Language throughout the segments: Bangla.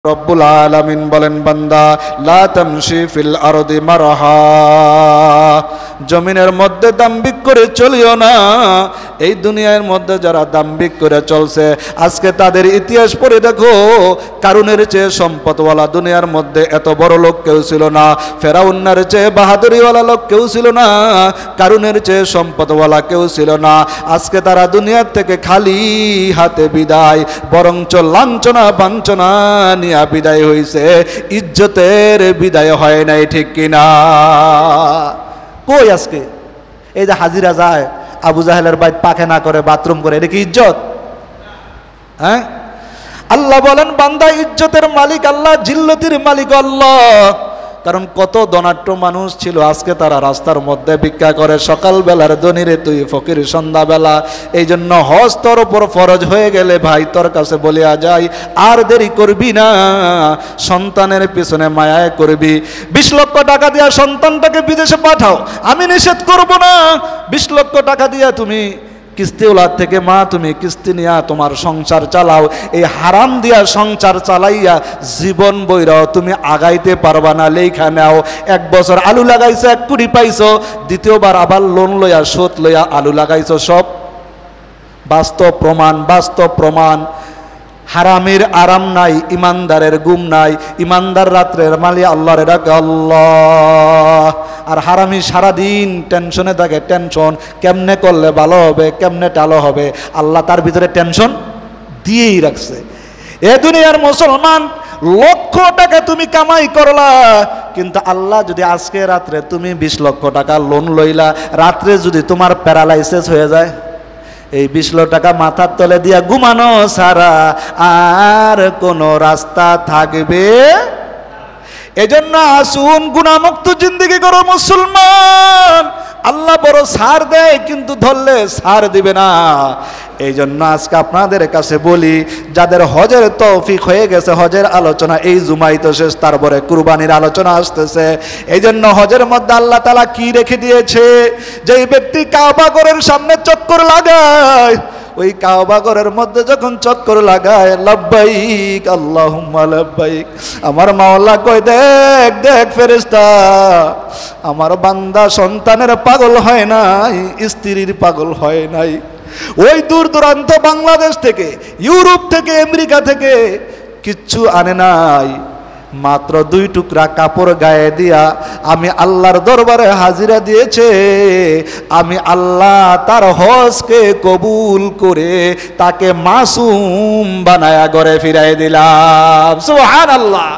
রব্বুল আলামিন বলেন, বান্দা লা তামশি ফিল আরদি মারহা, জমিনের মধ্যে দাম্ভিক করে চলিও না। এই দুনিয়ার মধ্যে যারা দাম্ভিক করে চলছে, আজকে তাদের ইতিহাস পড়ে দেখো, কারুনের চেয়ে সম্পদওয়ালা দুনিয়ার মধ্যে এত বড় লোক কেউ ছিল না। ফেরাউনের চেয়ে বাহাদুরিওয়ালা লোক কেউ ছিল না, কারুনের চেয়ে সম্পদওয়ালা কেউ ছিল না। আজকে তারা দুনিয়ার থেকে খালি হাতে বিদায়, বরঞ্চ লাঞ্ছনা বাঞ্ছনা নিয়ে বিদায় হইছে, ইজ্জতের বিদায় হয় নাই, ঠিক কিনা? কই আজকে এই যে হাজিরা যায়, আবু জাহেলের বাইত পায়খানা করে, বাথরুম করে, এটা কি ইজ্জত? হ্যাঁ, আল্লাহ বলেন বান্দা ইজ্জতের মালিক আল্লাহ, জিল্লতির মালিক আল্লাহ। কারণ কত ধনাঢ্য মানুষ ছিল, আজকে তারা রাস্তার মধ্যে ভিক্ষা করে। সকালবেলার ধনীরে তুই ফকির সন্ধ্যাবেলা। এই জন্য হজ তোর উপর ফরজ হয়ে গেলে ভাই তোর কাছে বলিয়া যাই, আর দেরি করবি না, সন্তানের পিছনে মায়ায় করবি। 20 লক্ষ টাকা দিয়া সন্তানটাকে বিদেশে পাঠাও, আমি নিষেধ করব না। 20 লক্ষ টাকা দিয়া তুমি কিস্তিওয়ালার থেকে মা তুমি কিস্তি নিয়া তোমার সংসার চালাও, এই হারাম দিয়া সংসার চালাইয়া জীবন বইরাও তুমি আগাইতে পারবা না। লেখা নাও, 1 বছর আলু লাগাইছো, 1 কোটি পাইছো, দ্বিতীয়বার আবার লোন লইয়া শোধ লইয়া আলু লাগাইছো, সব বাস্তব প্রমাণ, বাস্তব প্রমাণ। হারামের আরাম নাই, ইমানদারের গুম নাই। ইমানদার রাত্রের মালি আল্লাহরে ডাকে আল্লাহ, আর হারামি সারাদিন টেনশনে থাকে, টেনশন কেমনে করলে ভালো হবে, কেমনে টালো হবে, আল্লাহ তার ভিতরে টেনশন দিয়েই রাখছে। এ দুনিয়ার মুসলমান, লক্ষ টাকা তুমি কামাই করলা, কিন্তু আল্লাহ যদি আজকে রাত্রে তুমি 20 লক্ষ টাকা লোন লইলা, রাত্রে যদি তোমার প্যারালাইসিস হয়ে যায়, এই 20 লক্ষ টাকা মাথার তলে দিয়া ঘুমানো ছাড়া আর কোনো রাস্তা থাকবে? এজন্য আসুন গুনাহমুক্ত জিন্দেগি করো মুসলমান। আল্লাহ বড় ছাড় দেয়, কিন্তু ধরলে ছাড় দিবে না। এই জন্য আজকে আপনাদের কাছে বলি, যাদের হজের তৌফিক হয়ে গেছে, হজের আলোচনা এই জুমাই তো শেষ, তারপরে কুরবানির আলোচনা আসতেছে। এই জন্য হজের মধ্যে আল্লাহ তাআলা কি রেখে দিয়েছে, যে ব্যক্তি কাবা ঘরের সামনে চক্কর লাগায়, ওই কাবা ঘরের মধ্যে যখন চক্কর লাগায়, লাব্বাইক আল্লাহুম্মা লাব্বাইক, আমার মাওলা কয়, দেখ দেখ ফেরেশতা, আমার বান্দা সন্তানের পাগল হয় নাই, স্ত্রীর পাগল হয় নাই। ওই দূর দূরান্ত বাংলাদেশ থেকে, ইউরোপ থেকে, আমেরিকা থেকে কিচ্ছু আনে নাই, মাত্র 2 টুকরা কাপড় গায়ে দিয়া আমি আল্লাহর দরবারে হাজিরা দিয়েছে। আমি আল্লাহ তার হজকে কবুল করে তাকে মাসুম বানায়া ঘরে ফিরাই দিলাম। সুবহানাল্লাহ।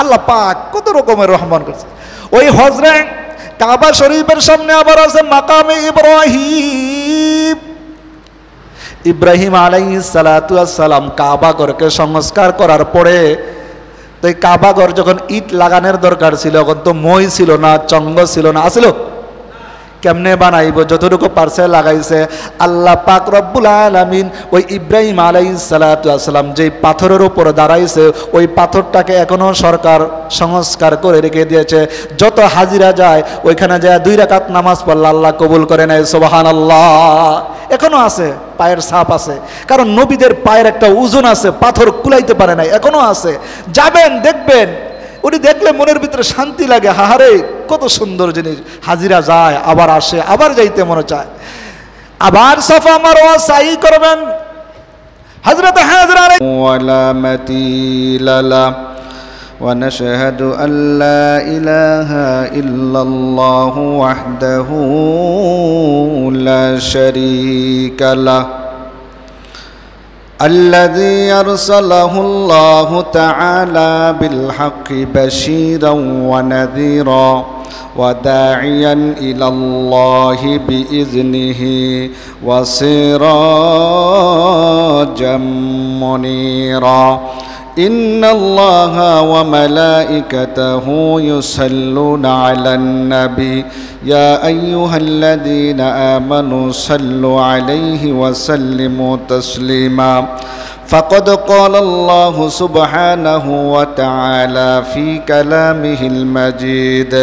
আল্লাহ পাক কত রকমের রহমান করছে। ওই হজরে কাবা শরীফের সামনে আবার আছে মাকামে ইব্রাহিম। ইব্রাহিম আলাইহিস সালাতু ওয়াস সালাম কাবা ঘরকে সংস্কার করার পরে, তো এই কাবা ঘর যখন ইট লাগানোর দরকার ছিল, এখন তো মই ছিল না, চঙ্গ ছিল না, আসিল কেমনে বানাইব, যতটুকু পারছে লাগাইছে। আল্লাহ পাক রব্বুল আলামিন ওই ইব্রাহিম আলাইহিস সালাতু ওয়াস সালাম যেই পাথরের উপর দাঁড়াইছে, ওই পাথরটাকে এখনো সরকার সংস্কার করে রেখে দিয়েছে। যত হাজিরা যায় ওইখানে যায় 2 রাকাত নামাজ পড়লে আল্লাহ কবুল করে নেয়। সুবহানাল্লাহ। এখনো আছে, পায়ের ছাপ আছে, কারণ নবীদের পায়ের একটা ওজন আছে, পাথর কুলাইতে পারে নাই, এখনো আছে। যাবেন দেখবেন, উনি দেখলে মনের ভিতরে শান্তি লাগে, হাহারে কত সুন্দর জিনিস। হাজিরা যায়, আবার আসে, আবার যাইতে মনে চায়। আবার সাফা মারওয়া সাই করবেন। হযরত হাজরা ওয়ালা মাতিলালা ওয়া নাশহাদু আল্লা ইলাহা ইল্লাল্লাহু ওয়াহদাহু লা শারীকা লাহ الذي أرسله الله تعالى بالحق بشيرا ونذيرا وداعيا إلى الله بإذنه وسراجا منيرا إن الله وملائكته يصلون على النبي يا أيها الذين آمنوا صلوا عليه وسلموا تسليما فقد قال الله سبحانه وتعالى في كلامه المجيد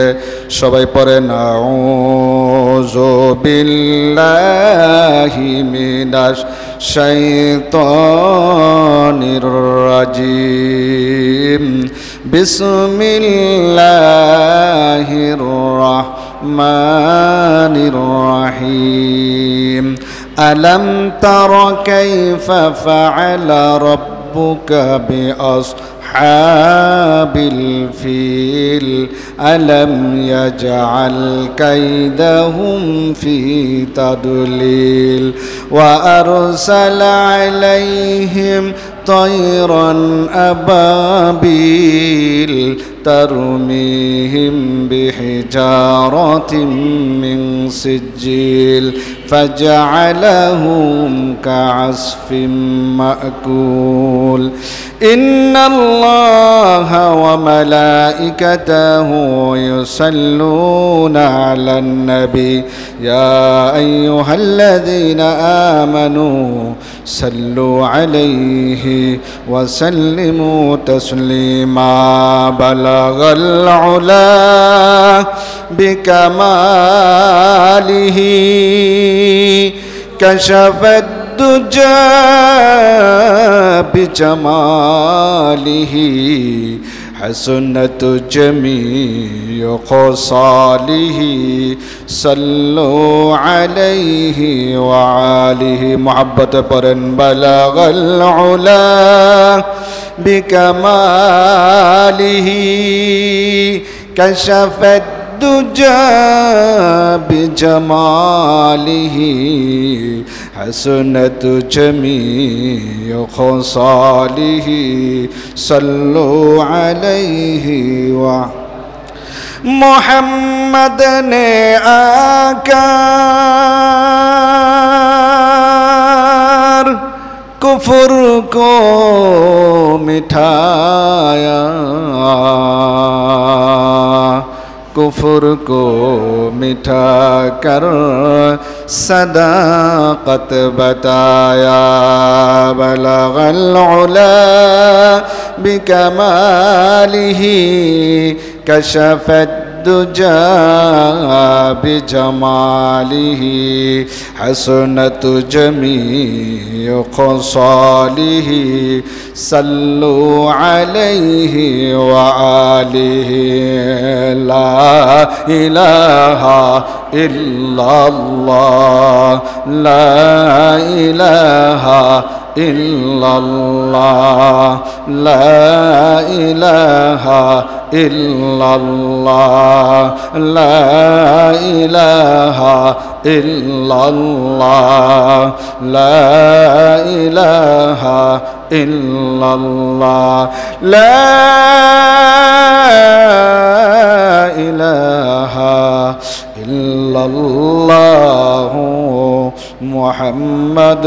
সবাই পড়েন আউযু আউযু বিল্লাহি মিনাশ শাইতানির রাজিম বিসমিল্লাহির রাহমানির রহিম আলম তারা কাইফা ফাআলা রাব্বুকা বিআসহাবিল ফিল আলম ইয়াজআল কাইদাহুম ফি তাদলিল ওয়া আরসালা আলাইহিম طيرا أبابيل ترميهم بحجارة من سجيل فجعلهم كعصف مأكول إن الله وملائكته يصلون على النبي يا أيها الذين آمنوا صلوا عليه وسلموا تسليما بلغ العلا بكماله كشف الدجى بجماله حسنت جميع خصاله صلوا عليه وعليه محبت پرن بلغ العلا بكماله كشف الدجى بجماله حسنت جميع خصاله صلوا عليه محمد نے آکر کفر کو مٹھایا کفر کو مٹھا کر صداقت بتایا بلغ العلا بکمالہ کشف الدجى بجماله حسنت جميع خصاله صلوا عليه وآله لا إله إلا الله لا إله إلا الله لا إله إلا الله لا إله إلا الله لا إله إلا الله لا إله إلا الله محمد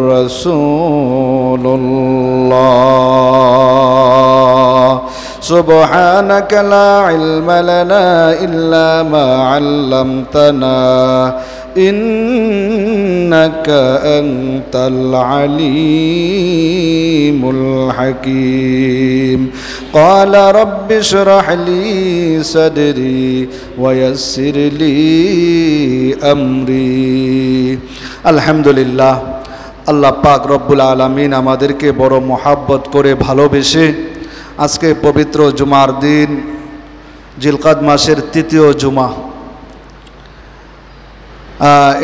رسول الله سبحانك لا علم لنا إلا ما علمتنا إنك أنت العليم الحكيم قال رب اشرح لي صدري ويسر لي أمري الحمد لله আল্লাহ পাক রব্বুল আলামিন আমাদেরকে বড় মোহাব্বত করে ভালোবেসে আজকে পবিত্র জুমার দিন জিলকাদ মাসের তৃতীয় জুমা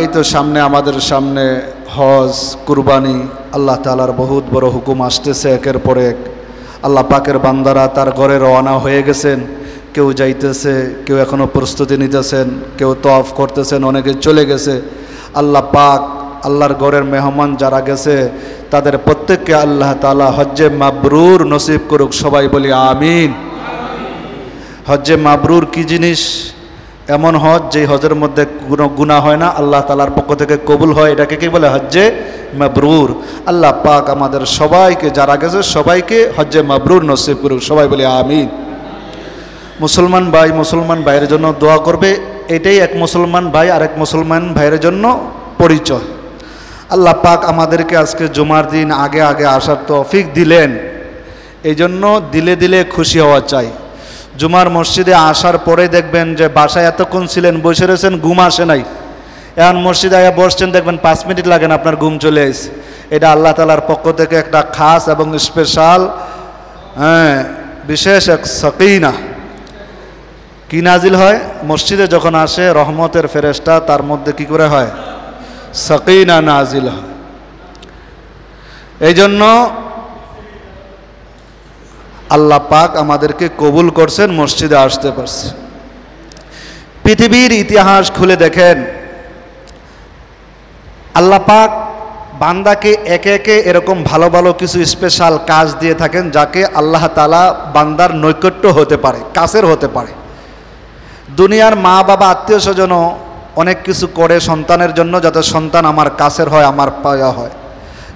এই তো সামনে আমাদের সামনে হজ কুরবানি আল্লাহ তাআলার বহুত বড় হুকুম আসতেছে একের পর এক আল্লাহ পাকের বান্দারা তার ঘরে রওনা হয়ে গেছেন কেউ যাইতেছে কেউ এখনো প্রস্তুতি নিতেছেন কেউ তওয়াফ করতেছেন অনেকে চলে গেছে আল্লাহ পাক আল্লাহর ঘরের মেহমান যারা গেছে তাদের প্রত্যেককে আল্লাহ তাআলা হজ্জে মাবরুর নসিব করুক সবাই বলি আমিন হজ্জে মাবরুর কি জিনিস এমন হজ যে হজের মধ্যে কোনো গুনাহ হয় না আল্লাহ তাআলার পক্ষ থেকে কবুল হয় এটাকে কি বলে হজ্জে মাবরুর আল্লাহ পাক আমাদের সবাইকে যারা গেছে সবাইকে হজ্জে মাবরুর নসিব করুক সবাই বলি আমিন মুসলমান ভাই মুসলমান ভাইয়ের জন্য দোয়া করবে এটাই এক মুসলমান ভাই আরেক মুসলমান ভাইয়ের জন্য পরিচয় আল্লাহ পাক আমাদেরকে আজকে জুমার দিন আগে আগে আসার তৌফিক দিলেন এই জন্য দিলে দিলে খুশি হওয়া চাই জুমার মসজিদে আসার পরে দেখবেন যে বাসায় এতক্ষণ ছিলেন বসে রয়েছেন ঘুম আসে নাই এখন মসজিদে আয়া বসছেন, দেখবেন 5 মিনিট লাগে না আপনার ঘুম চলে আসে। এটা আল্লাহ তাআলার পক্ষ থেকে একটা খাস এবং স্পেশাল বিশেষ এক সাকিনা কি নাজিল হয় মসজিদে যখন আসে, রহমতের ফেরেশতা, তার মধ্যে কি করে হয়? সাকিনা নাজিল হয়। এই জন্য আল্লাহ পাক আমাদেরকে কবুল করছেন, মসজিদে আসতে পারছে। পৃথিবীর ইতিহাস খুলে দেখেন, আল্লাহ পাক বান্দাকে একে একে এরকম ভালো ভালো কিছু স্পেশাল কাজ দিয়ে থাকেন, যাকে আল্লাহ তাআলা বান্দার নৈকট্য হতে পারে, কাছের হতে পারে। দুনিয়ার মা বাবা আত্মীয় স্বজনও অনেক কিছু করে সন্তানের জন্য, যাতে সন্তান আমার কাছের হয়, আমার পায়া হয়।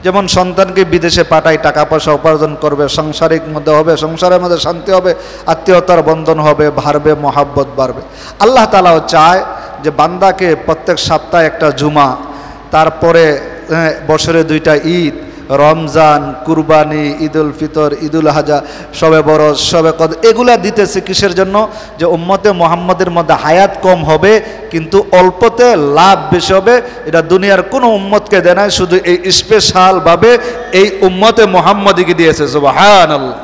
যেমন সন্তানকে বিদেশে পাঠাই, টাকা পয়সা উপার্জন করবে, সাংসারিক মধ্যে হবে, সংসারের মধ্যে শান্তি হবে, আত্মীয়তার বন্ধন হবে, বাড়বে, মহাব্বত বাড়বে। আল্লাহ তাআলাও চায় যে বান্দাকে প্রত্যেক সপ্তাহে একটা জুমা, তারপরে বছরে 2টা ঈদ, রমজান, কুরবানি, ঈদুল ফিতর, ঈদুল আজহা, শবে বরজ, শবে কদর, এগুলা দিতেছে কিসের জন্য? যে উম্মতে মুহাম্মদের মধ্যে হায়াত কম হবে কিন্তু অল্পতে লাভ বেশি হবে। এটা দুনিয়ার কোনো উম্মতকে দেয় না, শুধু এই স্পেশালভাবে এই উম্মতে মুহাম্মদীকে দিয়েছে। সুবহানাল্লাহ।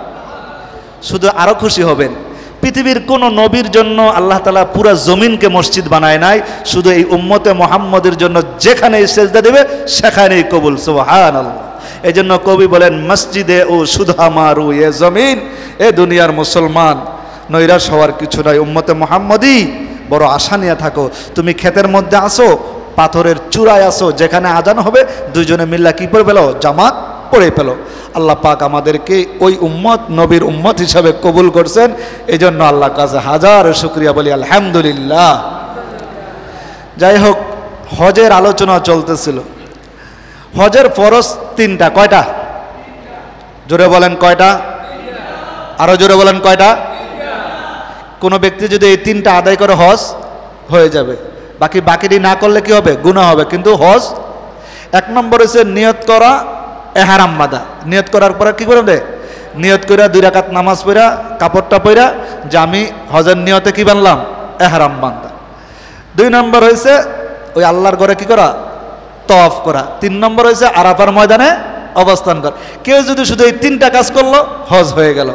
শুধু আরও খুশি হবেন, পৃথিবীর কোনো নবীর জন্য আল্লাহ তাআলা পুরা জমিনকে মসজিদ বানায় নাই, শুধু এই উম্মতে মুহাম্মদের জন্য যেখানেই সেজদা দেবে সেখানেই কবুল। সুবহানাল্লাহ। এই জন্য কবি বলেন, মসজিদে ও সুধা মারু এ জমিন, এ দুনিয়ার মুসলমান নৈরাশ হওয়ার কিছু নাই, উম্মতে মুহাম্মদী বড় আশা নিয়ে থাকো। তুমি ক্ষেতের মধ্যে আসো, পাথরের চূড়ায় আসো, যেখানে আজান হবে দুইজনে মিল্লা কি পড়ে পেলো? জামাত পড়ে পেলো। আল্লাহ পাক আমাদেরকে ওই উম্মত, নবীর উম্মত হিসাবে কবুল করছেন। এই জন্য আল্লাহর কাছে হাজার শুকরিয়া বলি, আলহামদুলিল্লাহ। যাই হোক, হজের আলোচনা চলতেছিল। হজের ফরজ 3টা। কয়টা? জোরে বলেন কয়টা? আরো জোরে বলেন কয়টা? কোনো ব্যক্তি যদি এই 3টা আদায় করে হজ হয়ে যাবে, বাকিটি না করলে কি হবে? গুনাহ হবে। কিন্তু হজ 1 নম্বর হচ্ছে নিয়ত করা, এহরাম বাঁধা। নিয়ত করার পরে কি করবে? নিয়ত কইরা 2 রাকাত নামাজ পড়া, কাপড়টা পরা, যে আমি হজের নিয়তে কি বানলাম? এহরাম বান্ধা। 2 নম্বর হয়েছে ওই আল্লাহর ঘরে কি করা? তওয়াফ করা। 3 নম্বর হয়েছে আরাফার ময়দানে অবস্থান করা। কেউ যদি শুধু এই 3টা কাজ করলো, হজ হয়ে গেল।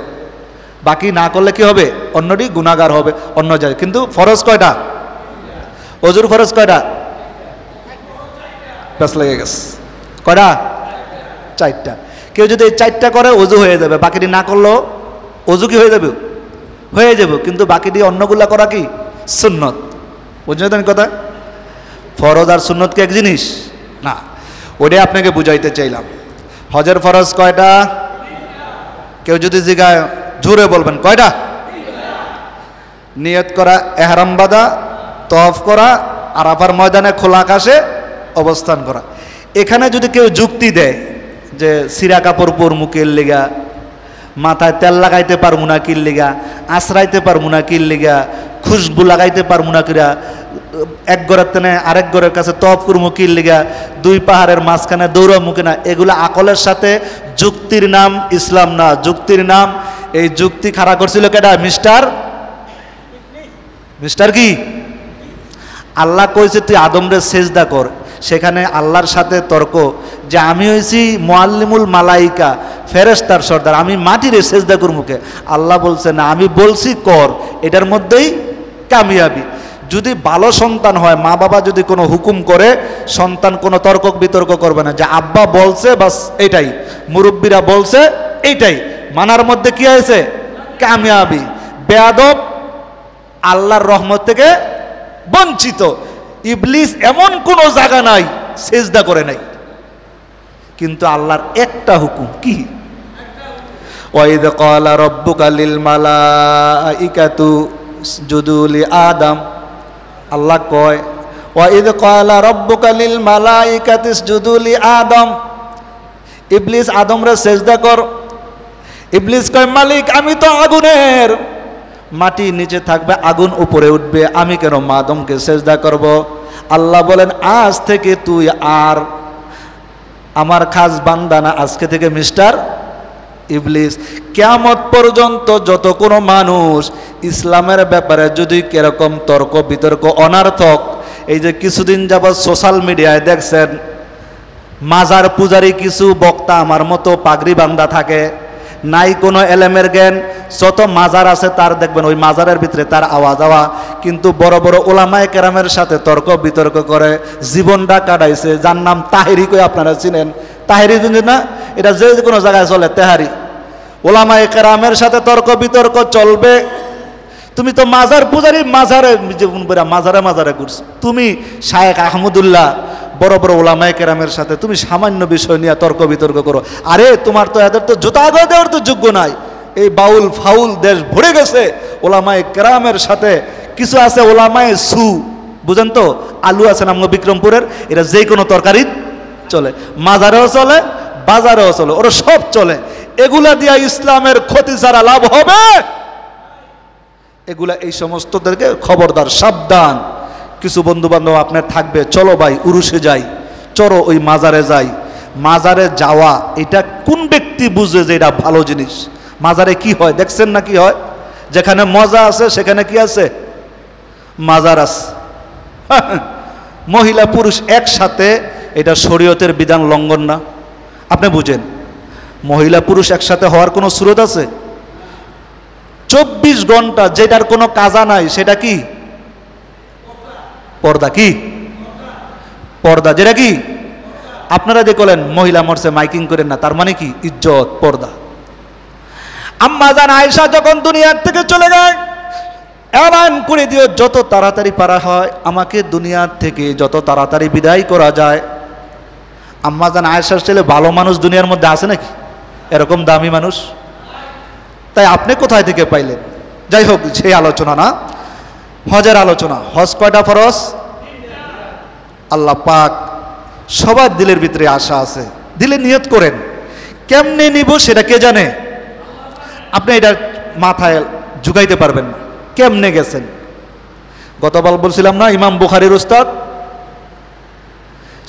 বাকি না করলে কি হবে? অন্যটি গুনাহগার হবে, অন্য যায়। কিন্তু ফরজ কয়টা? ওযুর ফরজ কয়টা? পাঁচ লেগে গেছে। কয়টা? 4টা। কেউ যদি এই 4টা করে ওযু হয়ে যাবে, বাকিটি না করলেও ওযু কি হয়ে যাবে? হয়ে যাবে। কিন্তু বাকিটি অন্যগুলা করা কি? সুন্নত। বুঝলেন কথা? ফরজ আর সুন্নত কি এক জিনিস না? ওটাই আপনাকে বুঝাইতে চাইলাম। হজের ফরজ কয়টা? কেউ যদি জিজ্ঞায় জোরে বলবেন কয়টা? নিয়ত করা, এহরাম বাঁধা, তওয়াফ করা, আরাফার ময়দানে খোলা আকাশে অবস্থান করা। এখানে যদি কেউ যুক্তি দেয় যে সিরা কাপড় পর মুখের লিগা, মাথায় তেল লাগাইতে পারবো না কির লিগা, আশ্রাইতে পারবো না কির লিগা, খুশবু লাগাইতে পারবো না কিরা, এক ঘরের তেনে আরেক ঘরের কাছে তওয়াফ করবো কির লিগা, 2 পাহাড়ের মাঝখানে দৌড়াবো কিনা, এগুলো আকলের সাথে যুক্তির নাম ইসলাম না, যুক্তির নাম। এই যুক্তি খাড়া করছিল কেডা? মিস্টার কি? আল্লাহ কইছে তুই আদমরে সেজদা কর। সেখানে আল্লাহর সাথে তর্ক যে আমি হইছি মুআল্লিমুল মালাইকা, ফেরেশতার সর্দার, আমি মাটিরে সেজদা করবো কে? আল্লাহ বলছে না, আমি বলছি কর। এটার মধ্যেই কামিয়াবি। যদি ভালো সন্তান হয়, মা বাবা যদি কোনো হুকুম করে, সন্তান কোনো তর্ক বিতর্ক করবে না, যে আব্বা বলছে বাস এটাই, মুরব্বীরা বলছে এইটাই, মানার মধ্যে কি হয়েছে? কামিয়াবি। বেয়াদব আল্লাহর রহমত থেকে বঞ্চিত। ইবলিস এমন কোনো জায়গা নাই সেজদা করে নাই, কিন্তু আল্লাহর একটা হুকুম কি? ওয়াইদ ক্বালা রাব্বুকা লিল মালাইকাতু ইসজুদু লি আদম। আল্লাহ কয় ওয়াইদ ক্বালা রাব্বুকা লিল মালাইকাতি ইসজুদু লি আদম। ইবলিস আদমরে সেজদা কর। ইবলিস কয় মালিক আমি তো আগুনের, মাটি নিচে থাকবে, আগুন উপরে উঠবে, আমি কেন আদমকে সেজদা করব? আল্লাহ বলেন আজ থেকে তুই আর আমার খাস বান্দা না, আজকে থেকে মিস্টার ইবলিস। কিয়ামত পর্যন্ত যত কোনো মানুষ ইসলামের ব্যাপারে যদি কিরকম তর্ক বিতর্ক অনার্থক এই যে কিছুদিন যাবৎ সোশ্যাল মিডিয়ায় দেখছেন মাজার পূজারী কিছু বক্তা আমার মতো পাগড়ি বান্ধা থাকে, নাই কোনো এলেমের জ্ঞান, যত মাজার আছে তার দেখবেন ওই মাজারের ভিতরে তার আওয়াজ আওয়া, কিন্তু বড় বড় ওলামায়ে কেরামের সাথে তর্ক বিতর্ক করে জীবনটা কাটাইছে। যার নাম তাহেরি কই, আপনারা চিনেন তাহেরি না? এটা যে কোনো জায়গায় চলে তেহারি। ওলামায়ে কেরামের সাথে তর্ক বিতর্ক চলবে। তুমি তো মাজার পূজারী, মাজারে জীবন করে মাজারে মাজারে ঘুরছো। তুমি শায়েখ আহমদুল্লাহ বড় বড় ওলামায়ে কেরামের সাথে তুমি সামান্য বিষয় নিয়ে তর্ক বিতর্ক করো। আরে তোমার তো এদের তো জুতা আগে দেওয়ার তো যোগ্য নাই। এই বাউল ফাউল দেশ ভরে গেছে ওলামায়ে কেরামের সাথে। কিছু আছে ওলামায়ে সু, বুঝেন তো, আলু আছে নাম বিক্রমপুরের, এটা যে কোনো তরকারি চলে, মাজারেও চলে বাজারেও চলে, ওরা সব চলে। এগুলা দিয়া ইসলামের ক্ষতি ছাড়া লাভ হবে? এগুলা এই সমস্তদেরকে খবরদার, সাবধান। কিছু বন্ধু বান্ধব আপনার থাকবে, চলো ভাই উরুসে যাই, চলো ওই মাজারে যাই। মাজারে যাওয়া এটা কোন ব্যক্তি বুঝে যে এটা ভালো জিনিস? মাজারে কি হয় দেখছেন না? কি হয়? যেখানে মজা আছে সেখানে কি আছে? মাজার আছে। মহিলা পুরুষ একসাথে, এটা শরীয়তের বিধান লঙ্ঘন না? আপনি বুঝেন, মহিলা পুরুষ একসাথে হওয়ার কোনো সুরত আছে? 24 ঘন্টা যেটার কোনো কাজা নাই সেটা কি? পর্দা। কি পর্দা? যেটা কি আপনারা যে বলেন মহিলা মরছে মাইকিং করেন না, তার মানে কি? ইজ্জত, পর্দা। আম্মা জান আয়েশা যখন দুনিয়ার থেকে চলে যায়, এলান করে দিও যত তাড়াতাড়ি পারা হয় আমাকে দুনিয়ার থেকে যত তাড়াতাড়ি বিদায় করা যায়। আম্মা জান আয়েশার ছেলে ভালো মানুষ দুনিয়ার মধ্যে আছে নাকি? এরকম দামি মানুষ? তাই আপনি কোথায় থেকে পাইলেন? যাই হোক, সেই আলোচনা না, হজের আলোচনা। হজ কয়টা ফরজ? আল্লাহ পাক সবার দিলের ভিতরে আশা আছে, দিলে নিয়ত করেন। কেমনে নিব সেটা কে জানে? আপনি এটা মাথায় ঝুঁকাইতে পারবেন না। কেমনে গেছেন? গতকাল বলছিলাম না, ইমাম বুখারীর উস্তাদ,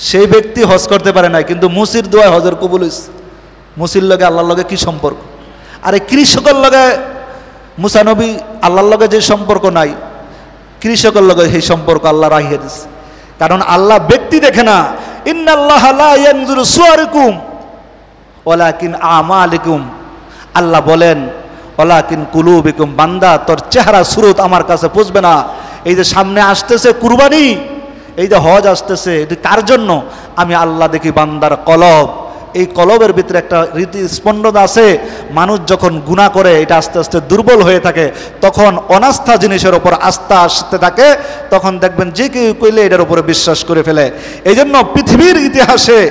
সেই ব্যক্তি হজ করতে পারে না, কিন্তু মুসির দোয়া হজের কবুল হইছে। মুসির লগে আল্লাহর লগে কি সম্পর্ক? আরে কৃষকের লগে মুসা নবী আল্লাহর লগে যে সম্পর্ক নাই, কৃষকের লগে সেই সম্পর্ক আল্লাহ রাখিয়ে দিচ্ছে। কারণ আল্লাহ ব্যক্তি দেখে না। ইন্নাল্লাহা লা ইয়ানজুরু সুওয়ারিকুম ওয়ালাকিন আমালিকুম। আল্লাহ বলেন ওয়ালাকিন কুলুবিকুম। বান্দা, তোর চেহারা সুরত আমার কাছে পুষবে না। এই যে সামনে আসতেছে কুরবানি, এই যে হজ আসতেছে, এটি কার জন্য? আমি আল্লাহ দেখি বান্দার কলব। এই কলবের ভিতরে একটা রীতি স্পন্দন আছে। মানুষ যখন গুনাহ করে এটা আস্তে আস্তে দুর্বল হয়ে থাকে, তখন অনাস্থা জিনিসের ওপর আস্থা আসতে থাকে, তখন দেখবেন যে কেউ কইলে এটার উপরে বিশ্বাস করে ফেলে। এই জন্য পৃথিবীর ইতিহাসে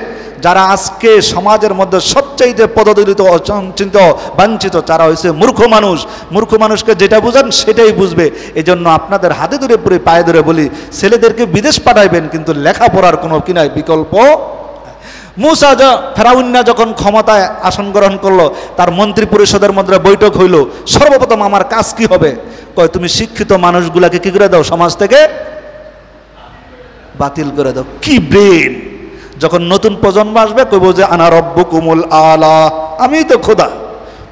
যারা আজকে সমাজের মধ্যে সবচাইতে পদদলিত, অচিন্তিত, বাঞ্ছিত, তারা হয়েছে মূর্খ মানুষ। মূর্খ মানুষকে যেটা বুঝান সেটাই বুঝবে। এই জন্য আপনাদের হাতে ধরে পুরো পায়ে ধরে বলি, ছেলেদেরকে বিদেশ পাঠাইবেন, কিন্তু লেখাপড়ার কোনো কি নাই, বিকল্প। মুসা ফেরাউন্না যখন ক্ষমতায় আসন গ্রহণ করলো, তার মন্ত্রী পরিষদের মধ্যে বৈঠক হইল। সর্বপ্রথম আমার কাজ কি হবে? কয়, তুমি শিক্ষিত মানুষগুলাকে কি করে দাও? সমাজ থেকে বাতিল করে দাও। কি ব্রেন! যখন নতুন প্রজন্ম আসবে কইব যে আনা রব্বুকুমুল আলা, আমি তো খোদা,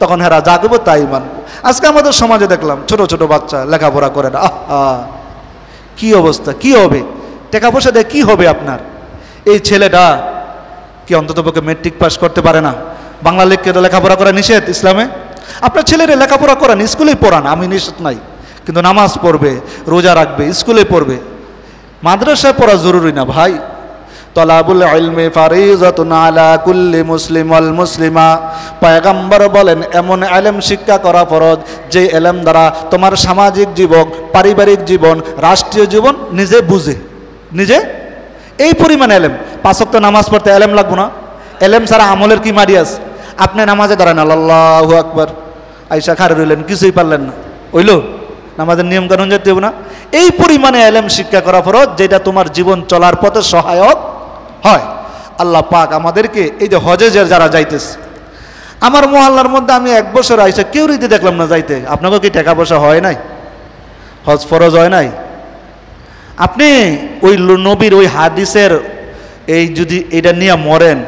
তখন হেরা যা কইব তাই মানব। আজকে আমাদের সমাজে দেখলাম ছোট ছোট বাচ্চা লেখাপড়া করে না। আহা, কি অবস্থা! কি হবে? টাকা পয়সা দিয়ে কি হবে আপনার? এই ছেলেটা কি অন্ততপক্ষে মেট্রিক পাস করতে পারে না? বাংলা লিখকে তো লেখাপড়া করা নিষেধ ইসলামে। আপনার ছেলেরা লেখাপড়া করান, স্কুলেই পড়ান, আমি নিষেধ নাই, কিন্তু নামাজ পড়বে, রোজা রাখবে, স্কুলে পড়বে। মাদ্রাসায় পড়া জরুরি না ভাই। তলাবুল ইলমি ফারিজাতুন আলা কুল্লি মুসলিম ওয়াল মুসলিমা। পয়গম্বর বলেন এমন ইলম শিক্ষা করা ফরজ যে ইলম দ্বারা তোমার সামাজিক জীবন, পারিবারিক জীবন, রাষ্ট্রীয় জীবন নিজে বুঝে, নিজে। এই পরিমাণ ইলম। 5 ওয়াক্ত নামাজ পড়তে ইলম লাগবে না? ইলম ছাড়া আমলের কি মারি আছে? আপনি নামাজে দাঁড়ান, আল্লাহু আকবার, আইসা খাড়ে রইলেন, কিছুই পারলেন না, হইল? নামাজের নিয়ম কানুন জানতে হবে না? এই পরিমাণে ইলম শিক্ষা করা ফরজ যেটা তোমার জীবন চলার পথে সহায়ক হয়। আল্লাহ পাক আমাদেরকে এই যে হজে যারা যাইতেছে, আমার মহল্লার মধ্যে আমি 1 বছর আইসা কেউ রীতি দেখলাম না যাইতে। আপনাকে কি টাকা পয়সা হয় নাই? হজ ফরজ হয় নাই? আপনি ওই নবীর ওই হাদিসের এই যদি এটা নিয়ে মরেন,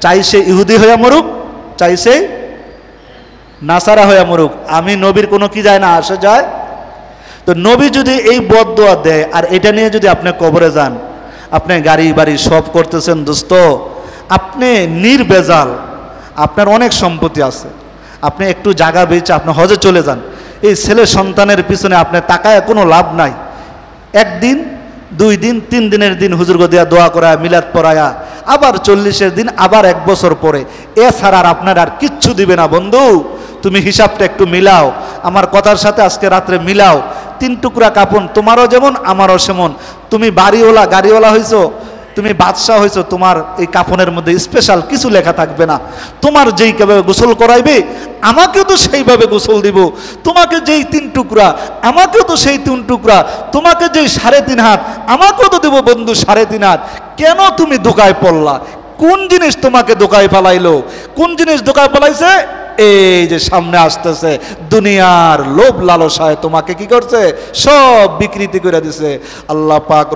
চাই সে ইহুদি হইয়া মরুক, চাই সে নাসারা হইয়া মরুক, আমি নবীর কোনো কি যায় না, আসে যায়। তো নবী যদি এই বদদোয়া দেয় আর এটা নিয়ে যদি আপনি কবরে যান, আপনি গাড়ি বাড়ি সব করতেছেন দোস্ত, আপনি নির্বেজাল, আপনার অনেক সম্পত্তি আছে, আপনি একটু জায়গা বেচে আপনি হজে চলে যান, এই ছেলে সন্তানের পিছনে আপনি তাকায় কোনো লাভ নাই। একদিন 2 দিন 3 দিনের দিন হুজুরকে দিয়া দোয়া করায় মিলাদ পড়ায়া, আবার 40-এর দিন, আবার 1 বছর পরে, এছাড়া আর আপনার আর কিচ্ছু দিবে না। বন্ধু, তুমি হিসাবটা একটু মিলাও, আমার কথার সাথে আজকে রাত্রে মিলাও। 3 টুকরা কাপড়, তোমারও যেমন আমারও সেমন। তুমি বাড়িওয়ালা গাড়িওয়ালা হইছো, তুমি বাদশাহ হইছো, তোমার এই কাফনের মধ্যে স্পেশাল কিছু লেখা থাকবে না। তোমার যেইভাবে গোসল করাইবে আমাকেও তো সেইভাবে গোসল দিব, তোমাকে যেই 3 টুকরা আমাকেও তো সেই 3 টুকরা, তোমাকে যেই 3.5 হাত আমাকেও তো দেব বন্ধু 3.5 হাত। কেন তুমি ধোকায় পড়লা? কোন জিনিস তোমাকে ধোকায় ফেলাইলো? কোন জিনিস ধোকায় ফেলাইছে? এই যে সামনে আসতেছে দুনিয়ার লোভ লালসায় তোমাকে কি করছে? সব বিকৃতি করে দিছে। আল্লাহ পাক